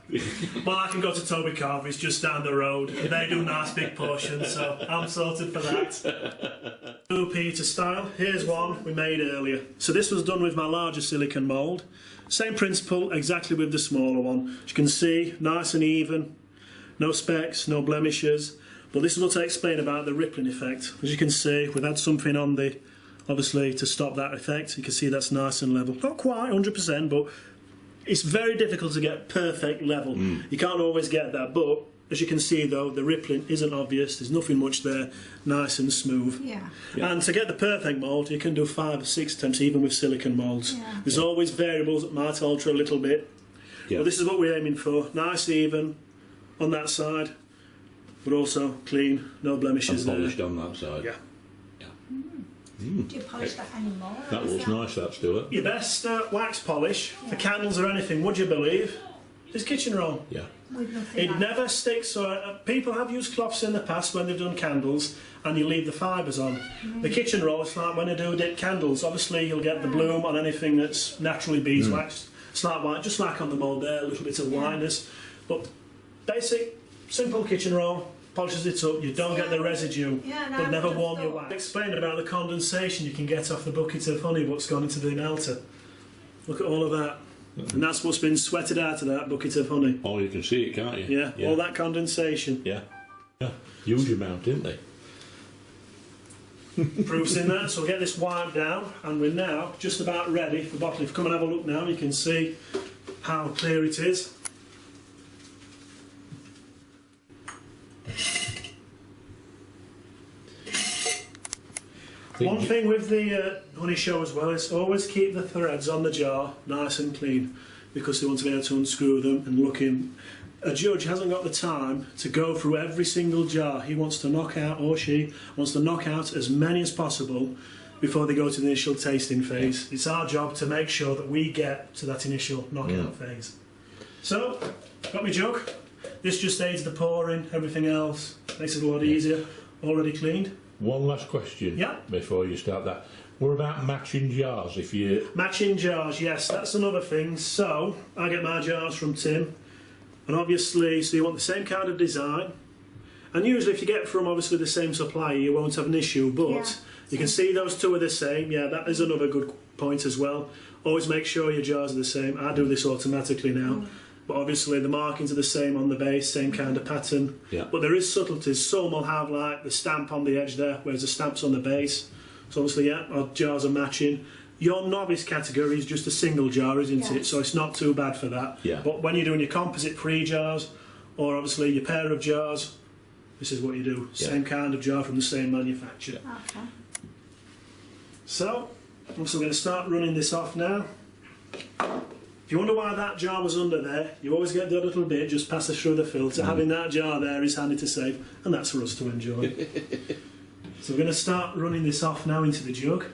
Well, I can go to Toby Carvery's just down the road. They do nice big portions, so I'm sorted for that. Blue Peter style. Here's one we made earlier. So this was done with my larger silicone mould. Same principle, exactly with the smaller one. As you can see, nice and even, no specks, no blemishes. But this is what I explain about the rippling effect. As you can see, we've had something on the, obviously, to stop that effect. You can see that's nice and level. Not quite 100%, but it's very difficult to get perfect level. You can't always get that, but as you can see though, the rippling isn't obvious. There's nothing much there, nice and smooth. Yeah. And to get the perfect mould, you can do 5 or 6 attempts even with silicone moulds. Yeah. There's always variables that might alter a little bit. But this is what we're aiming for. Nice, even on that side, but also clean, no blemishes and polished there. on that side. Yeah. Do you polish that anymore? That looks nice, that, Stuart. Your best wax polish for candles or anything, would you believe, is kitchen roll. Yeah. With nothing It like never sticks. So people have used cloths in the past when they've done candles, and you leave the fibres on. The kitchen roll is like when they do dip candles. Obviously, you'll get the bloom on anything that's naturally beeswaxed. It's like white, just like on the mould there, a little bit of whiteness. But basic, simple kitchen roll. Polishes it up, you don't get the residue, but never warm your wax. Explain about the condensation you can get off the bucket of honey what's gone into the melter. Look at all of that. And that's what's been sweated out of that bucket of honey. Oh, you can see it, can't you? Yeah, all that condensation. Yeah. Huge amount, didn't they? Proof's in that, so we'll get this wiped down, and we're now just about ready for bottling. If you come and have a look now, you can see how clear it is. One thing with the honey show as well is always keep the threads on the jar nice and clean, because they want to be able to unscrew them and look in. A judge hasn't got the time to go through every single jar. He wants to knock out, or she wants to knock out as many as possible before they go to the initial tasting phase. It's our job to make sure that we get to that initial knockout phase. So, got my jug. This just aids the pouring, everything else makes it a lot easier. Already cleaned. One last question before you start that. What about matching jars? If you matching jars, yes, that's another thing. So I get my jars from Tim, and obviously, so you want the same kind of design. And usually, if you get from obviously the same supplier, you won't have an issue. But you can see those two are the same. Yeah, that is another good point as well. Always make sure your jars are the same. I do this automatically now. But obviously the markings are the same on the base, same kind of pattern. But there is subtleties. Some will have like the stamp on the edge there, whereas the stamp's on the base. So obviously, our jars are matching. Your novice category is just a single jar, isn't it? So it's not too bad for that. But when you're doing your composite free jars, or obviously your pair of jars, this is what you do. Same kind of jar from the same manufacturer. Okay. So, I'm also going to start running this off now. If you wonder why that jar was under there, you always get the little bit just passes through the filter. Having that jar there is handy to save, and that's for us to enjoy. So we're going to start running this off now into the jug.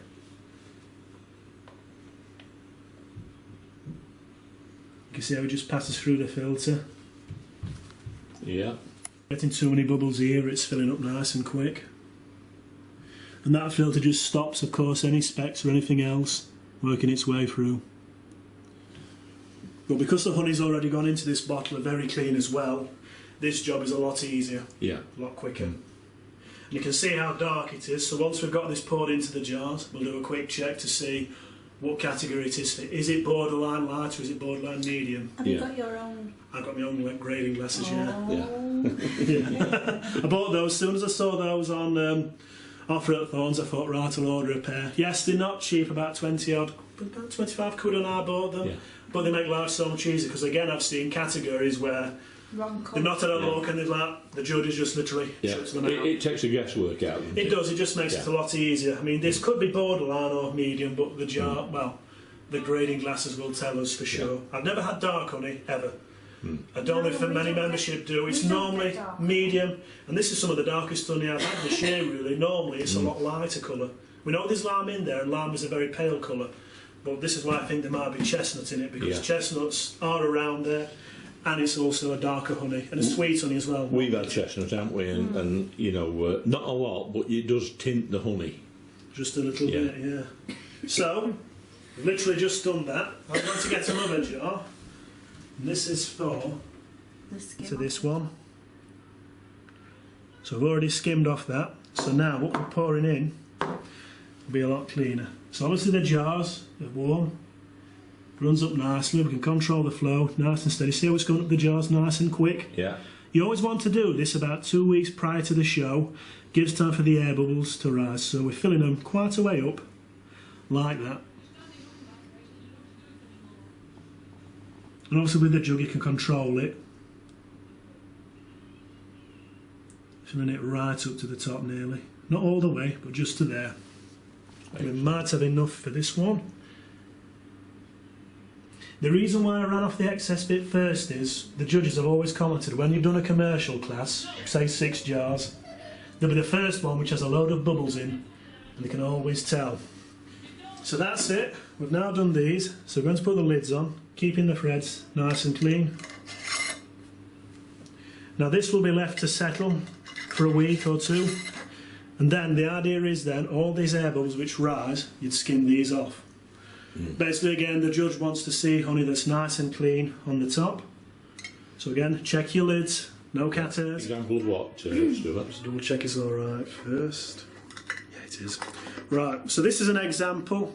You can see how it just passes through the filter. Getting too many bubbles here, it's filling up nice and quick. And that filter just stops, of course, any specks or anything else working its way through. But because the honey's already gone into this bottle, very clean as well, this job is a lot easier, a lot quicker. You can see how dark it is, so once we've got this poured into the jars, we'll do a quick check to see what category it is. Is it borderline light or is it borderline medium? Have you got your own? I've got my own grading glasses, Oh. yeah. I bought those as soon as I saw those on offer at Thorns. I thought, right, I'll order a pair. Yes, they're not cheap, about 20 odd, about 25 quid on I bought them. But they make life so much easier because again, I've seen categories where they're not at a look and the judge is just literally shuts them out. It takes the guesswork out. It does, it just makes it a lot easier. I mean, this could be borderline or medium, but the jar, well, the grading glasses will tell us for sure. I've never had dark honey, ever. I don't know if many membership do. It's normally medium, and this is some of the darkest honey I've had this year, really. Normally it's a lot lighter colour. We know there's lime in there, and lime is a very pale colour, but this is why I think there might be chestnut in it, because chestnuts are around there, and it's also a darker honey, and a sweet honey as well. We've had chestnut, haven't we? And you know, not a lot, but it does tint the honey. Just a little bit, yeah. So, we've literally just done that. I'm going to get another jar. And this is for this one. So I've already skimmed off that. So now what we're pouring in will be a lot cleaner. So obviously the jars are warm, runs up nicely. We can control the flow nice and steady. See how it's going up the jars nice and quick? Yeah. You always want to do this about 2 weeks prior to the show. Gives time for the air bubbles to rise. So we're filling them quite a way up, like that. And obviously with the jug you can control it. Filling it right up to the top nearly. Not all the way, but just to there. We might have enough for this one. The reason why I ran off the excess bit first is the judges have always commented when you've done a commercial class, say 6 jars, there'll be the first one which has a load of bubbles in, and they can always tell. So that's it. We've now done these, so we're going to put the lids on, keeping the threads nice and clean. Now this will be left to settle for a week or 2, and then the idea is then all these air bubbles which rise, you'd skim these off. Basically again the judge wants to see honey that's nice and clean on the top. So again, check your lids, no cat hairs. Example of what, Stuart? Just double check it's alright first. Yeah, it is. Right, so this is an example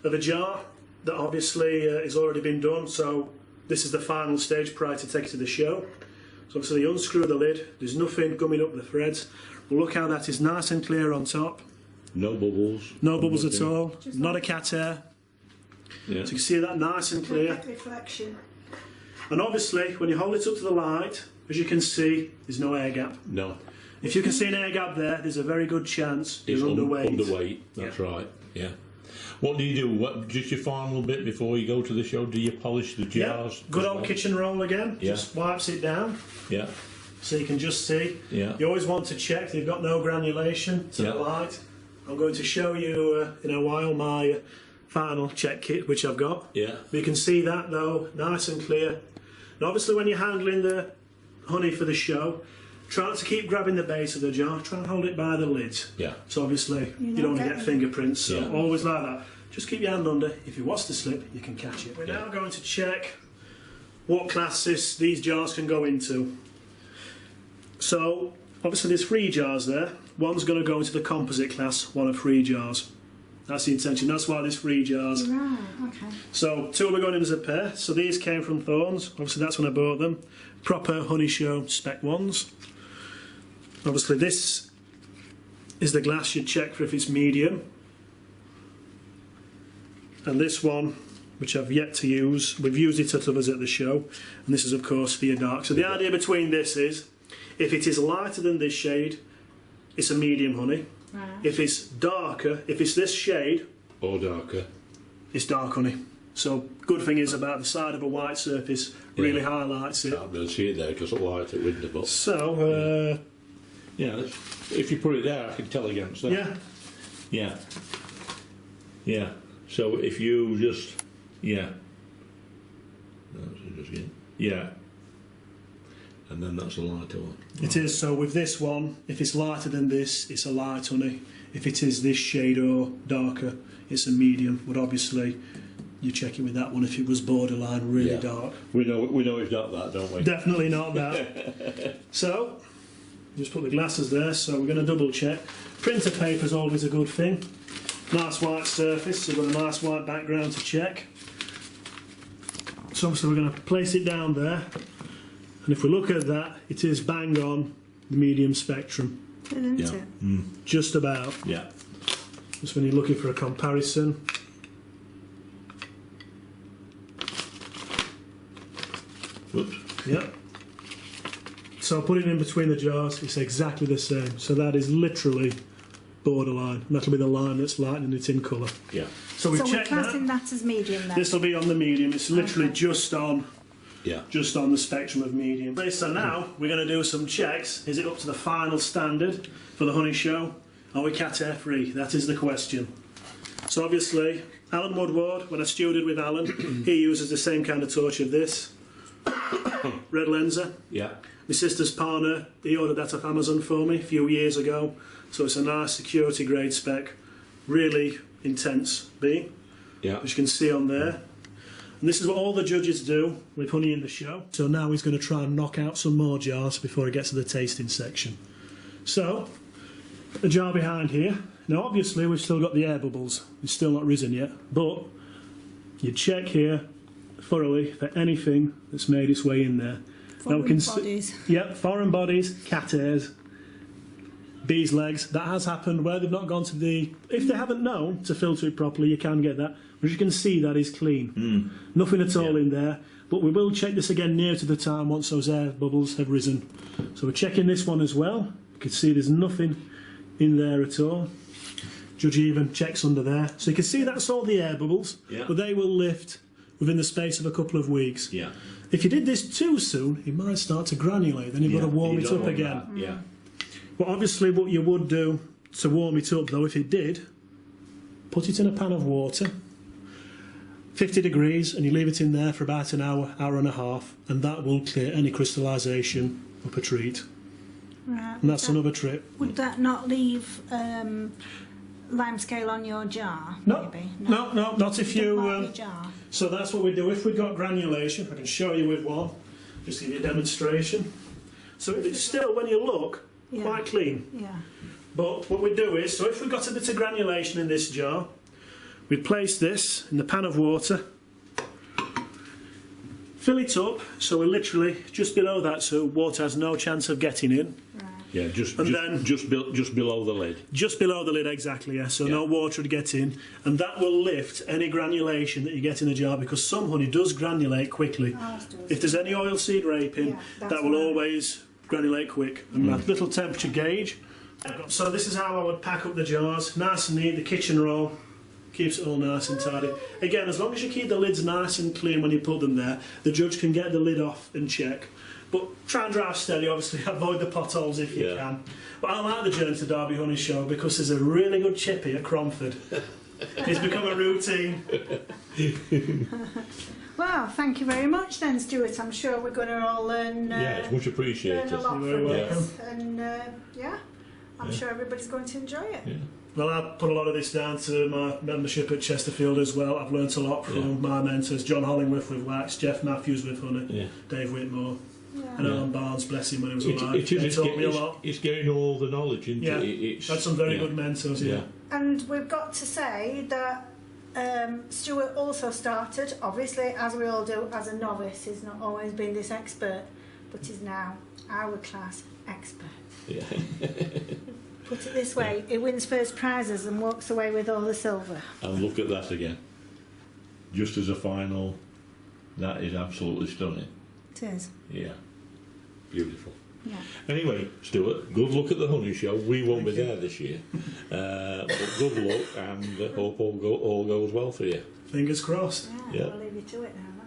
of a jar that obviously has already been done, so this is the final stage prior to taking it to the show. So obviously you unscrew the lid, there's nothing gumming up the threads. Well, look how that is nice and clear on top. No bubbles. No bubbles at all, not a cat hair. Yeah. So you can see that nice and clear. Reflection. And obviously when you hold it up to the light, as you can see, there's no air gap. No. If you can see an air gap there, there's a very good chance It's you're underweight. Underweight, that's right, yeah. What do you do? What, just your final bit before you go to the show? Do you polish the jars? Yeah, good old kitchen roll again, just wipes it down. Yeah. So you can just see. Yeah. You always want to check they've got no granulation to the light. I'm going to show you in a while my final check kit which I've got. Yeah. But you can see that though, nice and clear. And obviously when you're handling the honey for the show, try not to keep grabbing the base of the jar, try and hold it by the lid. Yeah. So obviously you don't want to get fingerprints, so always like that. Just keep your hand under, if you was to slip, you can catch it. We're now going to check what classes these jars can go into. So obviously there's 3 jars there. One's going to go into the composite class, one of 3 jars. That's the intention, that's why there's 3 jars. Right, okay. So 2 are going in as a pair, so these came from Thorns, obviously that's when I bought them. Proper Honey Show spec ones. Obviously this is the glass you'd check for if it's medium. And this one, which I've yet to use, we've used it at others at the show, and this is of course for your dark. So the idea between this is, if it is lighter than this shade, it's a medium honey. Right. If it's darker, if it's this shade, or darker, it's dark honey. So good thing is about the side of a white surface really highlights it. Can't really see it there because of light at window, but so yeah, if you put it there, I can tell against that. yeah. Yeah. Yeah. So if you just yeah, and then that's a lighter one. It is. So with this one, if it's lighter than this, it's a light honey. If it is this shade or darker, it's a medium. But obviously, you check it with that one if it was borderline really dark. We know it's not that, don't we? Definitely not that. So, just put the glasses there, so we're going to double check. Printer paper is always a good thing. Nice white surface, so we've got a nice white background to check. So obviously we're going to place it down there, and if we look at that, it is bang on the medium spectrum. Isn't it? Mm. Just about. Yeah. Just when you're looking for a comparison. Whoops. Yeah. So put it in between the jars, it's exactly the same. So that is literally borderline. That'll be the line that's lightening it in colour. Yeah. So we've So we're checked classing that. that as medium then? This will be on the medium. It's literally just on the spectrum of medium. So now we're going to do some checks. Is it up to the final standard for the honey show? Are we cat air free? That is the question. So obviously, Alan Woodward, when I stewarded with Alan, he uses the same kind of torch of this. Red Lenser. Yeah. My sister's partner, he ordered that off Amazon for me a few years ago. So it's a nice security grade spec. Really intense beam. Yeah. As you can see on there. And this is what all the judges do with honey in the show. So now he's going to try and knock out some more jars before he gets to the tasting section. So, the jar behind here. Now obviously we've still got the air bubbles. It's still not risen yet. But you check here thoroughly for anything that's made its way in there. Foreign bodies. Yep, foreign bodies, cat hairs, bees' legs. That has happened where they've not gone to the... If they haven't known to filter it properly, you can get that. But as you can see, that is clean. Nothing at all in there. But we will check this again near to the time once those air bubbles have risen. So we're checking this one as well. You can see there's nothing in there at all. Judge even checks under there. So you can see that's all the air bubbles. Yeah. But they will lift within the space of a couple of weeks. Yeah. If you did this too soon, it might start to granulate. Then you've got to warm it up again. Yeah. But obviously what you would do to warm it up though, if it did, put it in a pan of water, 50 degrees, and you leave it in there for about an hour, hour and a half, and that will clear any crystallisation up a treat. Right. And that's another trick. Would that not leave limescale on your jar? No, Maybe? no, not if Don't you... mark your jar. So that's what we do. If we've got granulation, I can show you with one, just to give you a demonstration. So it's still, when you look, quite clean. Yeah. But what we do is, so if we've got a bit of granulation in this jar, we place this in the pan of water, fill it up, so we're literally just below that, so water has no chance of getting in. Right. Yeah, just And below the lid. Just below the lid, exactly, yeah, so no water would get in, and that will lift any granulation that you get in the jar, because some honey does granulate quickly. If there's any oilseed raping, that will always granulate quick. And that little temperature gauge. So this is how I would pack up the jars, nice and neat, the kitchen roll. Keeps it all nice and tidy. Again, as long as you keep the lids nice and clean when you put them there, the judge can get the lid off and check. But try and drive steady, obviously, avoid the potholes if you can. But I like the Journey to Derby Honey Show because there's a really good chippy at Cromford. It's become a routine. Well, thank you very much then, Stuart. I'm sure we're going to all learn, it's much appreciated. learn a lot from You're very this. And I'm sure everybody's going to enjoy it. Yeah. Well, I put a lot of this down to my membership at Chesterfield as well. I've learnt a lot from my mentors, John Hollingworth with wax, Jeff Matthews with honey, Dave Whitmore, and Alan Barnes, bless him, when he was alive. He taught me a lot. It's getting all the knowledge into it. Had some very good mentors, And we've got to say that Stuart also started, obviously, as we all do, as a novice. He's not always been this expert, but he's now our class expert. Yeah. Put it this way, he wins first prizes and walks away with all the silver. And look at that again. Just as a final, that is absolutely stunning. It is. Yeah. Beautiful. Yeah. Anyway, Stuart, good luck at the honey show. We won't be there this year. But good luck, and hope all goes well for you. Fingers crossed. Yeah, I'll leave you to it now.